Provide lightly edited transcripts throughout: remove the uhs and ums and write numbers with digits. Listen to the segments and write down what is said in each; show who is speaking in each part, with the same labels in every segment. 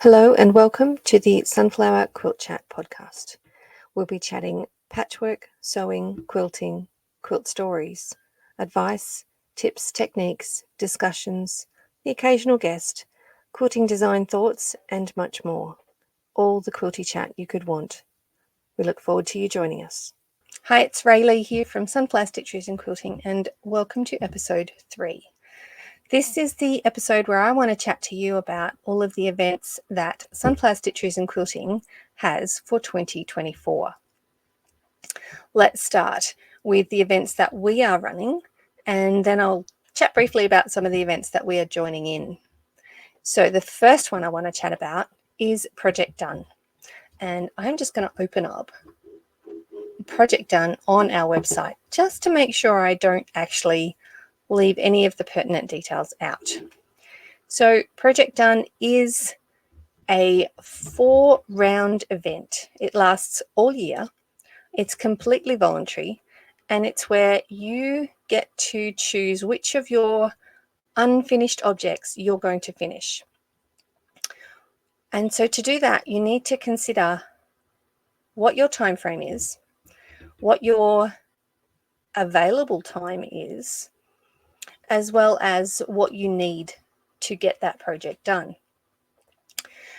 Speaker 1: Hello and welcome to the Sunflower Quilt Chat podcast. We'll be chatting patchwork, sewing, quilting, quilt stories, advice, tips, techniques, discussions, the occasional guest, quilting design thoughts, and much more. All the quilty chat you could want. We look forward to you joining us. Hi, it's Rayleigh here from Sunflower Stitcheries and Quilting, and welcome to episode 3. This is the episode where I want to chat to you about all of the events that Sunflower Stitcheries and Quilting has for 2024. Let's start with the events that we are running, and then I'll chat briefly about some of the events that we are joining in. So the first one I want to chat about is Project Done. And I'm just going to open up Project Done on our website just to make sure I don't actually leave any of the pertinent details out. So Project Done is a 4-round event. It lasts all year. It's completely voluntary, and it's where you get to choose which of your unfinished objects you're going to finish. And so to do that, you need to consider what your time frame is, what your available time is, as well as what you need to get that project done.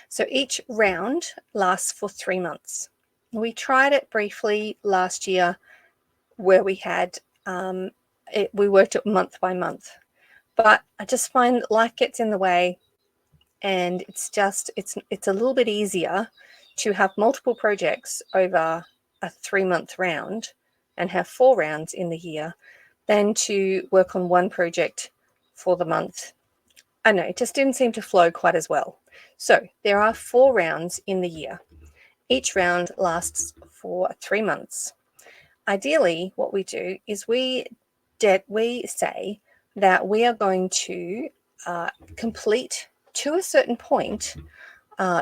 Speaker 1: So each round lasts for 3 months. We tried it briefly last year where we had, we worked it month by month, but I just find life gets in the way, and it's a little bit easier to have multiple projects over a 3-month round and have 4 rounds in the year than to work on one project for the month. I know, it just didn't seem to flow quite as well. So there are 4 rounds in the year. Each round lasts for 3 months. Ideally, what we do is we say that we are going to complete to a certain point.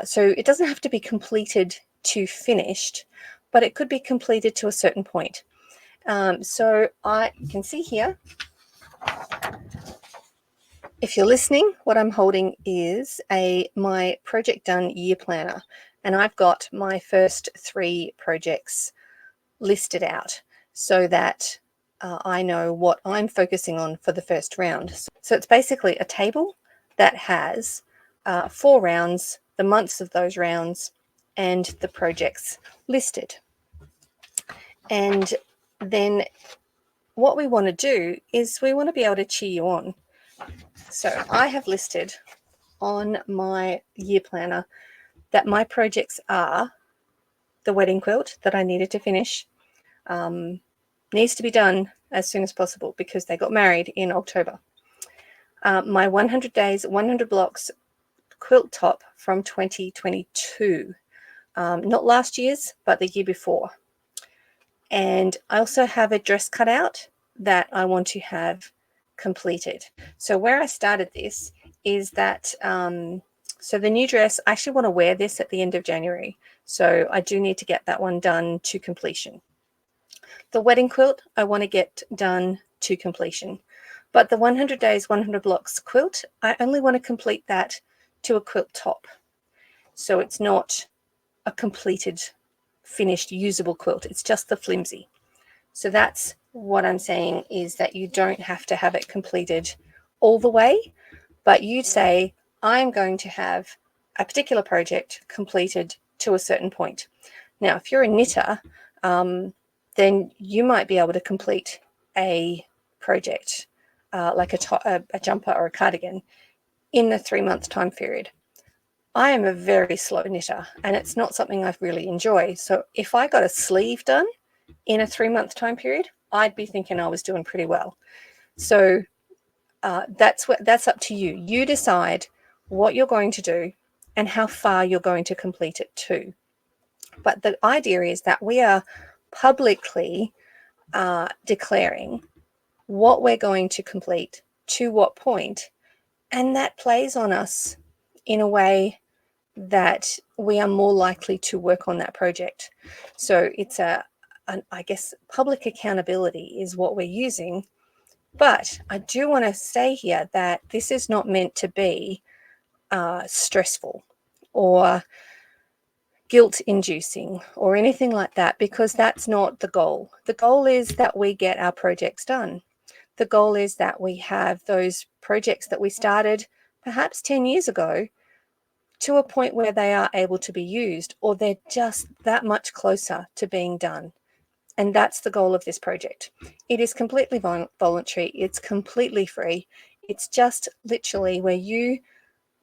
Speaker 1: So it doesn't have to be completed to finished, but it could be completed to a certain point. So you can see here, if you're listening, what I'm holding is my Project Done year planner, and I've got my first 3 projects listed out so that I know what I'm focusing on for the first round. So it's basically a table that has 4 rounds, the months of those rounds, and the projects listed. And then what we want to do is we want to be able to cheer you on. So I have listed on my year planner that my projects are the wedding quilt that I needed to finish. Needs to be done as soon as possible because they got married in October. My 100 days, 100 blocks quilt top from 2022. Not last year's, but the year before. And I also have a dress cutout that I want to have completed. So where I started this is that, so the new dress, I actually want to wear this at the end of January. So I do need to get that one done to completion. The wedding quilt, I want to get done to completion. But the 100 days, 100 blocks quilt, I only want to complete that to a quilt top. So it's not a completed, finished, usable quilt. It's just the flimsy. So that's what I'm saying, is that you don't have to have it completed all the way, but you say, I'm going to have a particular project completed to a certain point. Now, if you're a knitter, then you might be able to complete a project like a jumper or a cardigan in a 3-month time period. I am a very slow knitter, and it's not something I really enjoy. So if I got a sleeve done in a 3-month time period, I'd be thinking I was doing pretty well. So that's up to you. You decide what you're going to do and how far you're going to complete it to. But the idea is that we are publicly declaring what we're going to complete to what point, and that plays on us in a way that we are more likely to work on that project. So it's I guess public accountability is what we're using. But I do want to say here that this is not meant to be stressful. or guilt inducing or anything like that, because that's not the goal. The goal is that we get our projects done. The goal is that we have those projects that we started perhaps 10 years ago to a point where they are able to be used, or they're just that much closer to being done. And that's the goal of this project. It is completely voluntary. It's completely free. It's just literally where you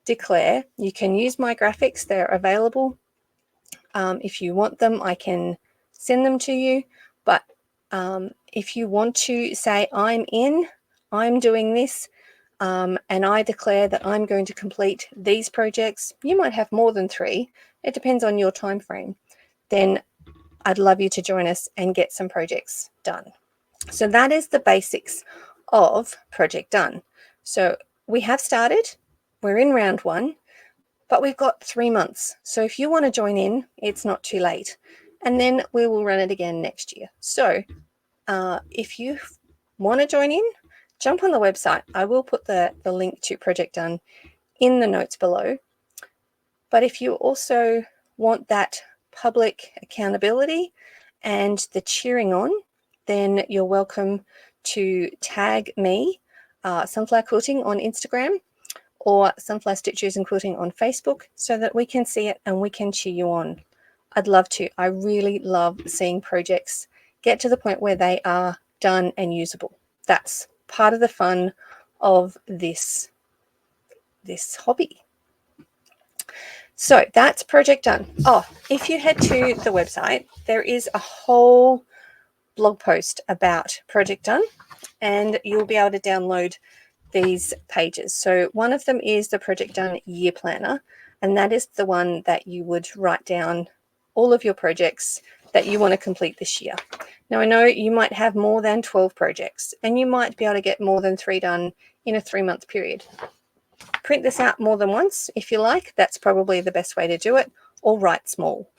Speaker 1: declare. You can use my graphics. They're available. If you want them, I can send them to you. But if you want to say, I'm in, I'm doing this, and I declare that I'm going to complete these projects, you might have more than 3. It depends on your time frame. Then I'd love you to join us and get some projects done. So that is the basics of Project Done. So we have started. We're in round 1. But we've got 3 months. So if you want to join in, it's not too late. And then we will run it again next year. So if you want to join in, jump on the website. I will put the link to Project Done in the notes below. But if you also want that public accountability and the cheering on, then you're welcome to tag me, Sunflower Quilting, on Instagram, or Sunflower Stitcheries and Quilting on Facebook, so that we can see it and we can cheer you on. I'd love to. I really love seeing projects get to the point where they are done and usable. That's part of the fun of this hobby. So that's Project Done. Oh, if you head to the website, there is a whole blog post about Project Done, and you'll be able to download these pages. So one of them is the Project Done Year Planner, and that is the one that you would write down all of your projects that you want to complete this year. Now, I know you might have more than 12 projects, and you might be able to get more than 3 done in a 3-month period. Print this out more than once if you like. That's probably the best way to do it, or write small.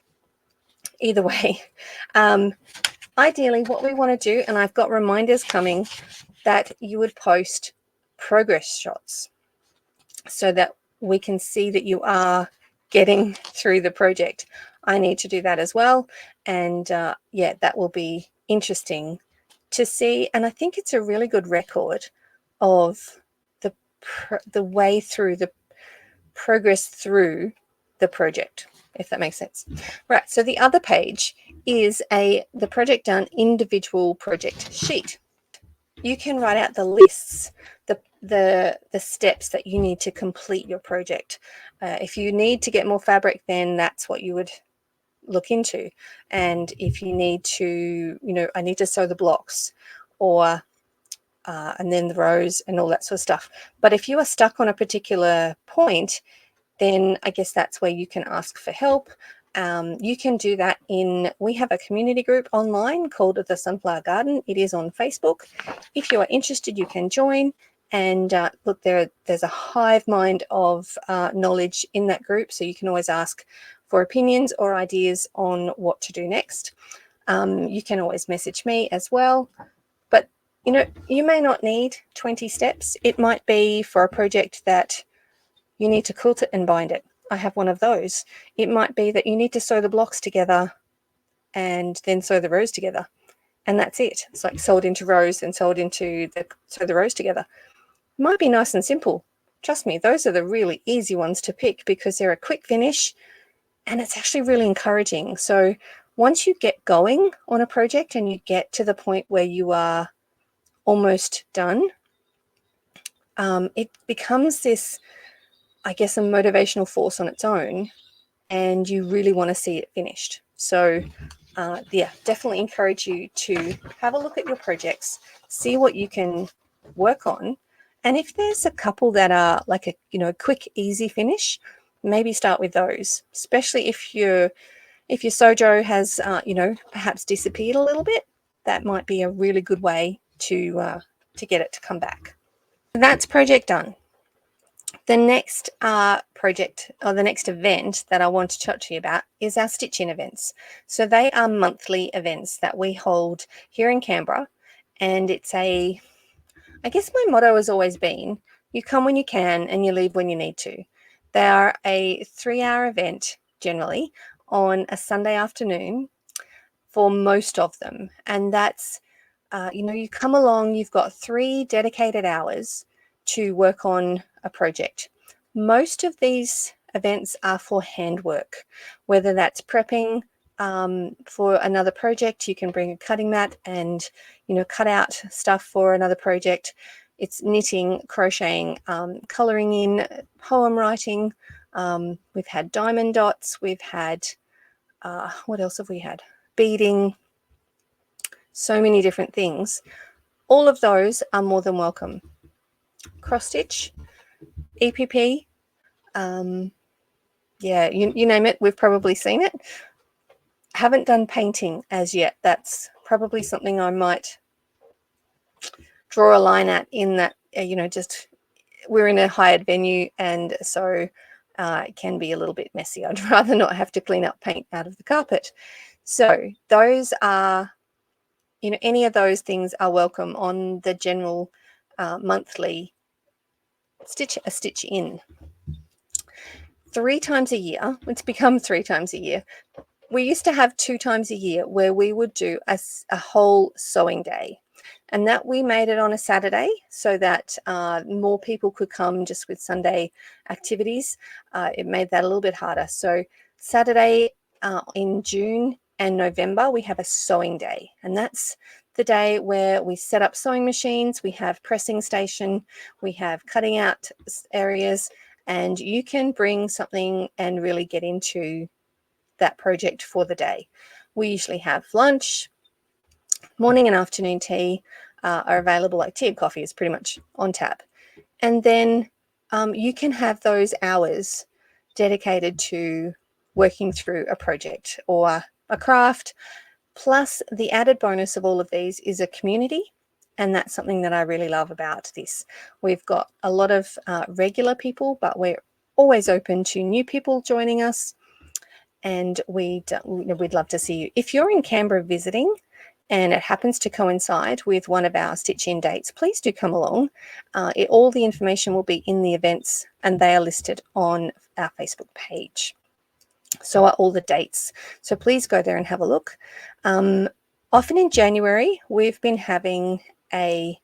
Speaker 1: Either way. Ideally, what we want to do, and I've got reminders coming, that you would post progress shots so that we can see that you are getting through the project. I need to do that as well. And yeah, that will be interesting to see. And I think it's a really good record of the way through the progress through the project, if that makes sense. Right, so the other page is the Project Done individual project sheet. You can write out the lists, the steps that you need to complete your project. If you need to get more fabric, then that's what you would look into. And if you need to, I need to sew the blocks, or and then the rows and all that sort of stuff. But if you are stuck on a particular point, then I guess that's where you can ask for help. You can do that we have a community group online called The Sunflower Garden. It is on Facebook. If you are interested, you can join. And look, there's a hive mind of knowledge in that group, so you can always ask for opinions or ideas on what to do next. You can always message me as well. But, you may not need 20 steps. It might be for a project that you need to quilt it and bind it. I have one of those. It might be that you need to sew the blocks together and then sew the rows together. And that's it. It's like sew it into rows and sew the rows together. It might be nice and simple. Trust me, those are the really easy ones to pick because they're a quick finish and it's actually really encouraging. So once you get going on a project and you get to the point where you are almost done, it becomes this, I guess, a motivational force on its own, and you really want to see it finished. So yeah, definitely encourage you to have a look at your projects, see what you can work on. And if there's a couple that are like a quick, easy finish, maybe start with those, especially if your sojo has perhaps disappeared a little bit. That might be a really good way to get it to come back. That's Project Done. The next project, or the next event that I want to talk to you about, is our Stitch-In events. So they are monthly events that we hold here in Canberra, and it's I guess my motto has always been, you come when you can and you leave when you need to. They are a 3-hour event generally on a Sunday afternoon for most of them. And that's, you come along, you've got 3 dedicated hours to work on a project. Most of these events are for handwork, whether that's prepping for another project. You can bring a cutting mat and, cut out stuff for another project. It's knitting, crocheting, colouring in, poem writing. We've had diamond dots. We've had, what else have we had? Beading, so many different things. All of those are more than welcome. Cross stitch, EPP, yeah, you name it, we've probably seen it. Haven't done painting as yet. That's probably something I might draw a line at, in that, just we're in a hired venue, and so it can be a little bit messy. I'd rather not have to clean up paint out of the carpet. So those are, any of those things are welcome on the general monthly Stitch a Stitch In. 3 times a year, it's become 3 times a year. We used to have 2 times a year where we would do a whole sewing day, and that we made it on a Saturday so that more people could come just with Sunday activities. It made that a little bit harder. So Saturday in June and November, we have a sewing day, and that's the day where we set up sewing machines, we have pressing station, we have cutting out areas, and you can bring something and really get into that project for the day. We usually have lunch, morning and afternoon tea are available, like tea and coffee is pretty much on tap. And then you can have those hours dedicated to working through a project or a craft. Plus, the added bonus of all of these is a community, and that's something that I really love about this. We've got a lot of regular people, but we're always open to new people joining us, and we'd love to see you. If you're in Canberra visiting and it happens to coincide with one of our stitch-in dates, please do come along. All the information will be in the events, and they are listed on our Facebook page. So are all the dates. So please go there and have a look. Often in January, we've been having a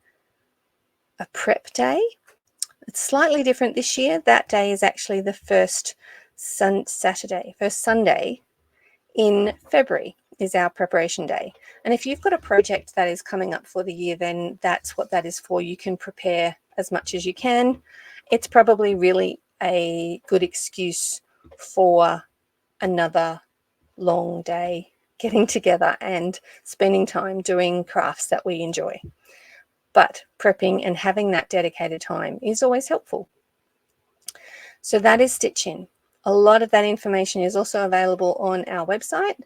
Speaker 1: prep day. It's slightly different this year. That day is actually the first Sunday in February is our preparation day. And if you've got a project that is coming up for the year, then that's what that is for. You can prepare as much as you can. It's probably really a good excuse for another long day getting together and spending time doing crafts that we enjoy. But prepping and having that dedicated time is always helpful. So that is Stitch In. A lot of that information is also available on our website.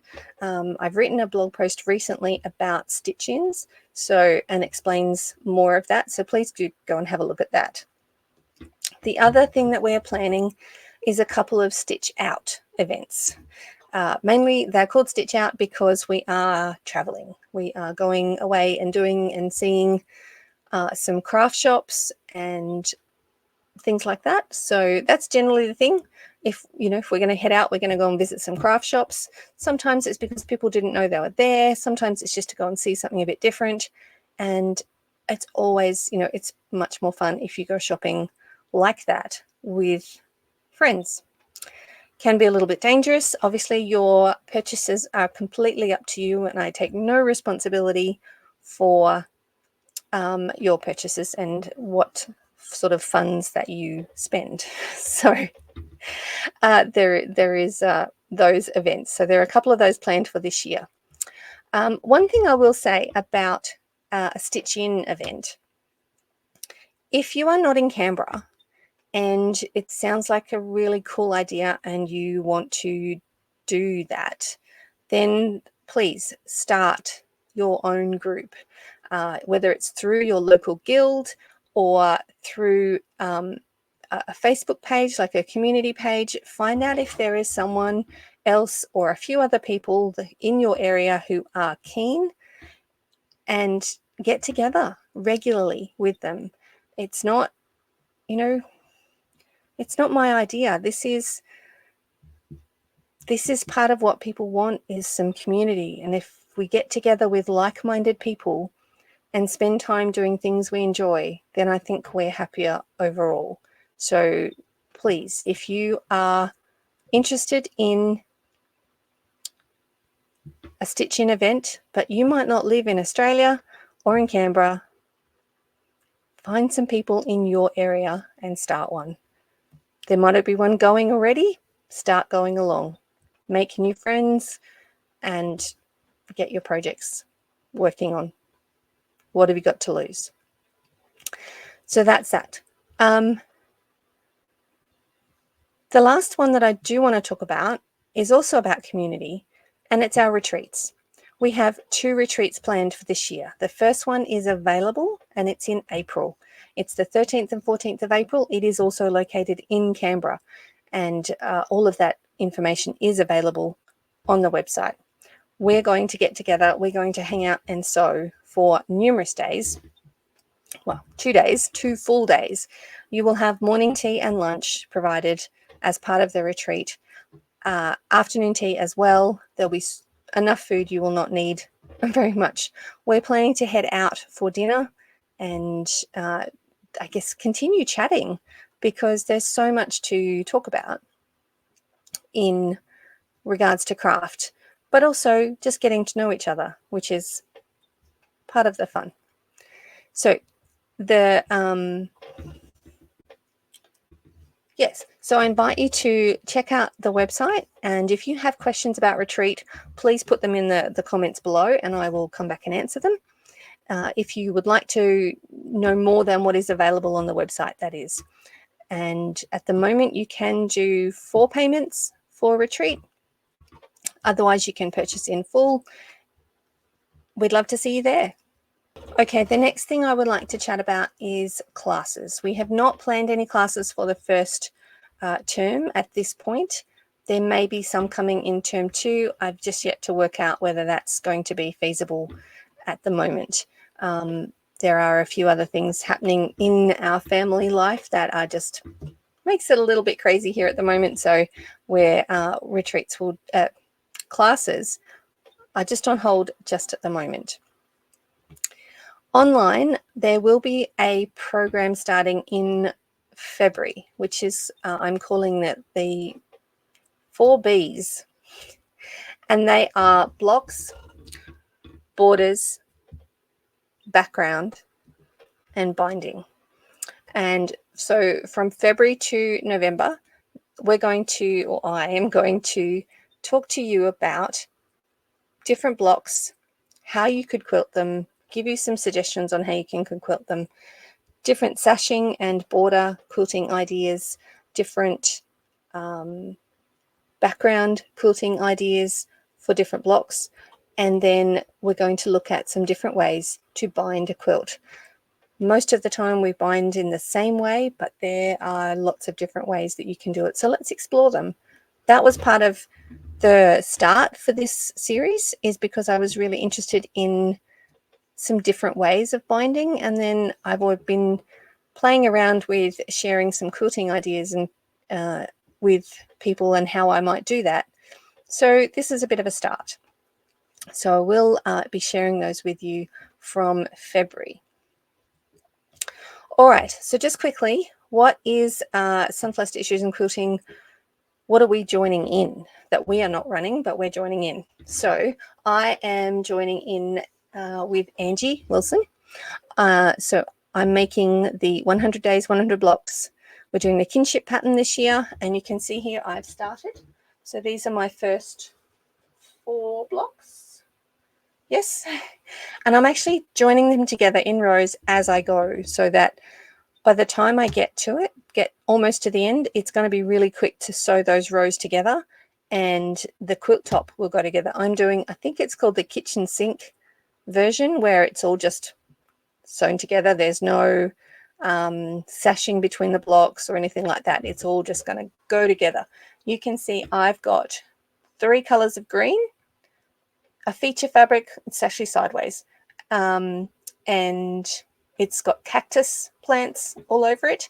Speaker 1: I've written a blog post recently about stitch-ins, and explains more of that. So please do go and have a look at that. The other thing that we're planning is a couple of stitch out events. Mainly they're called Stitch Out because we are traveling. We are going away and doing and seeing some craft shops and things like that. So that's generally the thing. If we're going to head out, we're going to go and visit some craft shops. Sometimes it's because people didn't know they were there. Sometimes it's just to go and see something a bit different. And it's always, it's much more fun if you go shopping like that with friends. Can be a little bit dangerous. Obviously, your purchases are completely up to you, and I take no responsibility for your purchases and what sort of funds that you spend. So there is those events. So there are a couple of those planned for this year. One thing I will say about a Stitch In event, if you are not in Canberra and it sounds like a really cool idea and you want to do that, then please start your own group, whether it's through your local guild or through a Facebook page, like a community page. Find out if there is someone else or a few other people in your area who are keen, and get together regularly with them. It's not, It's not my idea. This is part of what people want, is some community. And if we get together with like-minded people and spend time doing things we enjoy, then I think we're happier overall. So please, if you are interested in a stitch-in event, but you might not live in Australia or in Canberra, find some people in your area and start one. There might be one going already. Start going along. Make new friends and get your projects working on. What have you got to lose? So that's that. The last one that I do want to talk about is also about community, and it's our retreats. We have 2 retreats planned for this year. The first one is available and it's in April. It's the 13th and 14th of April. It is also located in Canberra, and all of that information is available on the website. We're going to get together. We're going to hang out and sew for numerous days. Well, 2 days, 2 full days. You will have morning tea and lunch provided as part of the retreat. Afternoon tea as well. There'll be enough food. You will not need very much. We're planning to head out for dinner and I guess continue chatting, because there's so much to talk about in regards to craft, but also just getting to know each other, which is part of the fun. So yes, so I invite you to check out the website, and if you have questions about retreat, please put them in the comments below and I will come back and answer them. If you would like to know more than what is available on the website, that is. And at the moment you can do 4 payments for a retreat. Otherwise you can purchase in full. We'd love to see you there. Okay, the next thing I would like to chat about is classes. We have not planned any classes for the first term at this point. There may be some coming in term 2. I've just yet to work out whether that's going to be feasible at the moment. There are a few other things happening in our family life that are just makes it a little bit crazy here at the moment. So where retreats will, classes are just on hold just at the moment. Online, there will be a program starting in February, which is, I'm calling it the 4 Bs. And they are blocks, borders, background, and binding. And so from February to November, I am going to talk to you about different blocks, how you could quilt them, give you some suggestions on how you can quilt them, different sashing and border quilting ideas, different background quilting ideas for different blocks. And then we're going to look at some different ways to bind a quilt. Most of the time we bind in the same way, but there are lots of different ways that you can do it. So let's explore them. That was part of the start for this series, is because I was really interested in some different ways of binding. And then I've been playing around with sharing some quilting ideas and with people and how I might do that. So this is a bit of a start. So I will be sharing those with you from February. All right, so just quickly, what is Sunflower Stitcheries and Quilting? What are we joining in that we are not running, but we're joining in? So I am joining in with Angie Wilson. So I'm making the 100 days, 100 blocks. We're doing the kinship pattern this year, and you can see here I've started. So these are my first 4 blocks. Yes. And I'm actually joining them together in rows as I go, so that by the time I get almost to the end, it's going to be really quick to sew those rows together, and the quilt top will go together. I'm doing, I think it's called the kitchen sink version, where it's all just sewn together. There's no sashing between the blocks or anything like that. It's all just going to go together. You can see I've got 3 colors of green, a feature fabric. It's actually sideways, and it's got cactus plants all over it,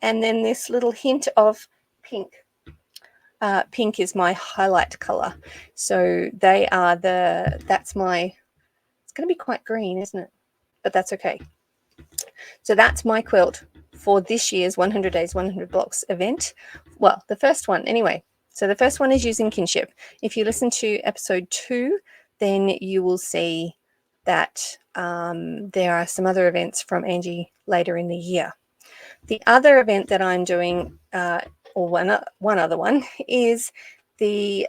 Speaker 1: and then this little hint of pink. Pink is my highlight color. So they are that's my, it's going to be quite green, isn't it? But that's okay. So that's my quilt for this year's 100 Days, 100 Blocks event. Well, the first one anyway. So the first one is using kinship. If you listen to episode 2, then you will see that there are some other events from Angie later in the year. The other event that I'm doing, or one other one, is the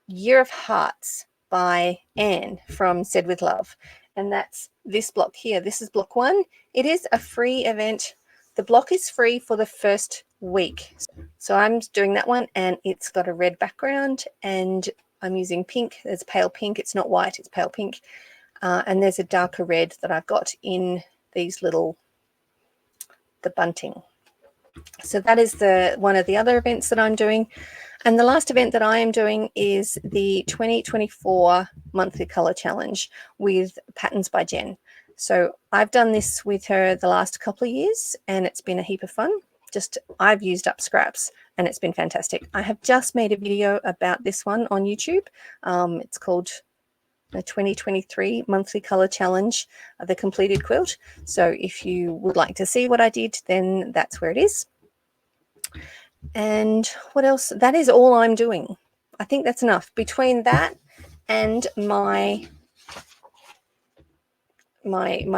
Speaker 1: Year of Hearts by Anne from Said With Love. And that's this block here. This is block 1. It is a free event. The block is free for the first week. So I'm doing that one, and it's got a red background, and I'm using pink. There's pale pink. It's not white, it's pale pink. And there's a darker red that I've got in these the bunting. So that is one of the other events that I'm doing. And the last event that I am doing is the 2024 monthly color challenge with Patterns by Jen. So I've done this with her the last couple of years, and it's been a heap of fun. I've used up scraps, and it's been fantastic. I have just made a video about this one on YouTube. It's called the 2023 monthly color challenge, the completed quilt. So if you would like to see what I did, then that's where it is. And what else? That is all I'm doing. I think that's enough. Between that and my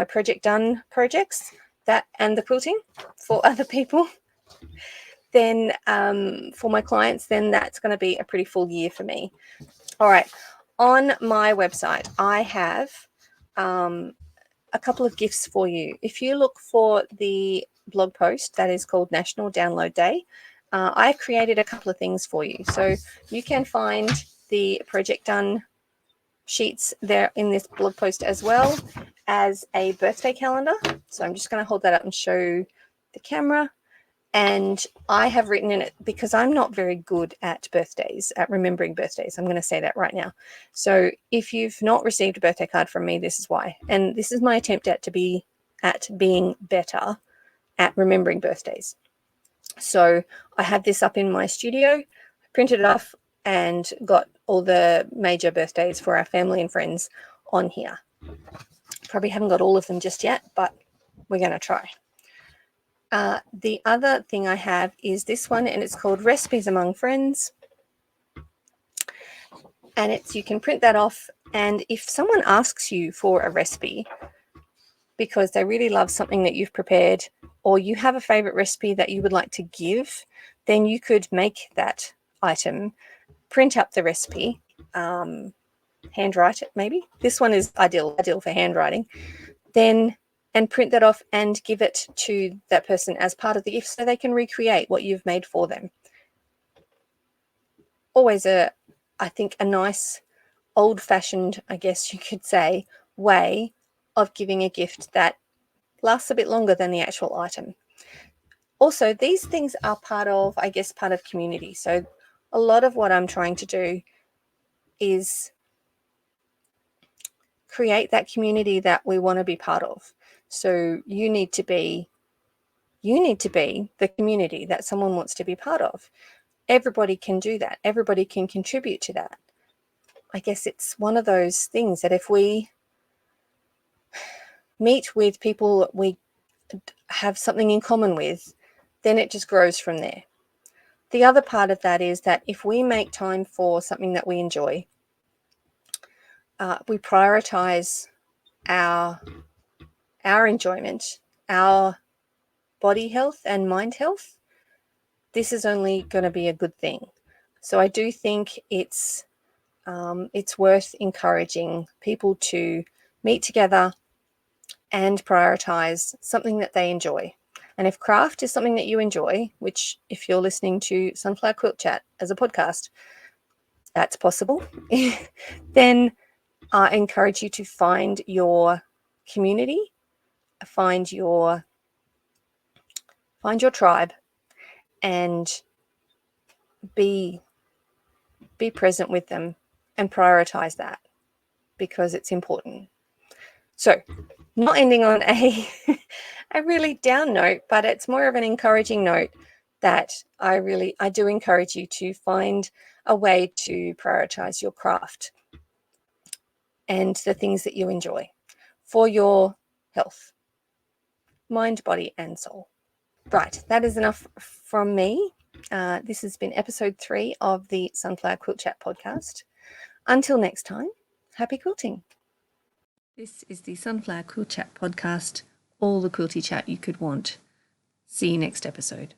Speaker 1: project done projects, that and the quilting for other people, then for my clients, then that's going to be a pretty full year for me. All right. On my website, I have a couple of gifts for you. If you look for the blog post that is called National Download Day, I've created a couple of things for you. So you can find the project done sheets there in this blog post, as well as a birthday calendar. So I'm just going to hold that up and show the camera. And I have written in it, because I'm not very good at birthdays, at remembering birthdays. I'm going to say that right now. So if you've not received a birthday card from me, this is why. And this is my attempt at being better at remembering birthdays. So I have this up in my studio, printed it off, and got all the major birthdays for our family and friends on here. Probably haven't got all of them just yet, but we're going to try. The other thing I have is this one, and it's called Recipes Among Friends. And you can print that off, and if someone asks you for a recipe because they really love something that you've prepared, or you have a favorite recipe that you would like to give, then you could make that item, print up the recipe, handwrite it maybe. This one is ideal for handwriting. And print that off and give it to that person as part of the gift, so they can recreate what you've made for them. Always I think a nice old-fashioned, I guess you could say, way of giving a gift that lasts a bit longer than the actual item. Also, these things are part of community. So a lot of what I'm trying to do is create that community that we want to be part of. So you need to be the community that someone wants to be part of. Everybody can do that. Everybody can contribute to that. I guess it's one of those things that if we meet with people we have something in common with, then it just grows from there. The other part of that is that if we make time for something that we enjoy, we prioritize our enjoyment, our body health and mind health, this is only going to be a good thing. So I do think it's worth encouraging people to meet together and prioritize something that they enjoy. And if craft is something that you enjoy, which if you're listening to Sunflower Quilt Chat as a podcast, that's possible, then I encourage you to find your community, find your tribe, and be present with them and prioritize that, because it's important. So not ending on a really down note, but it's more of an encouraging note that I do encourage you to find a way to prioritize your craft and the things that you enjoy for your health, mind, body, and soul. Right, that is enough from me. This has been episode 3 of the Sunflower Quilt Chat podcast. Until next time, happy quilting. This is the Sunflower Quilt Chat podcast, all the quilty chat you could want. See you next episode.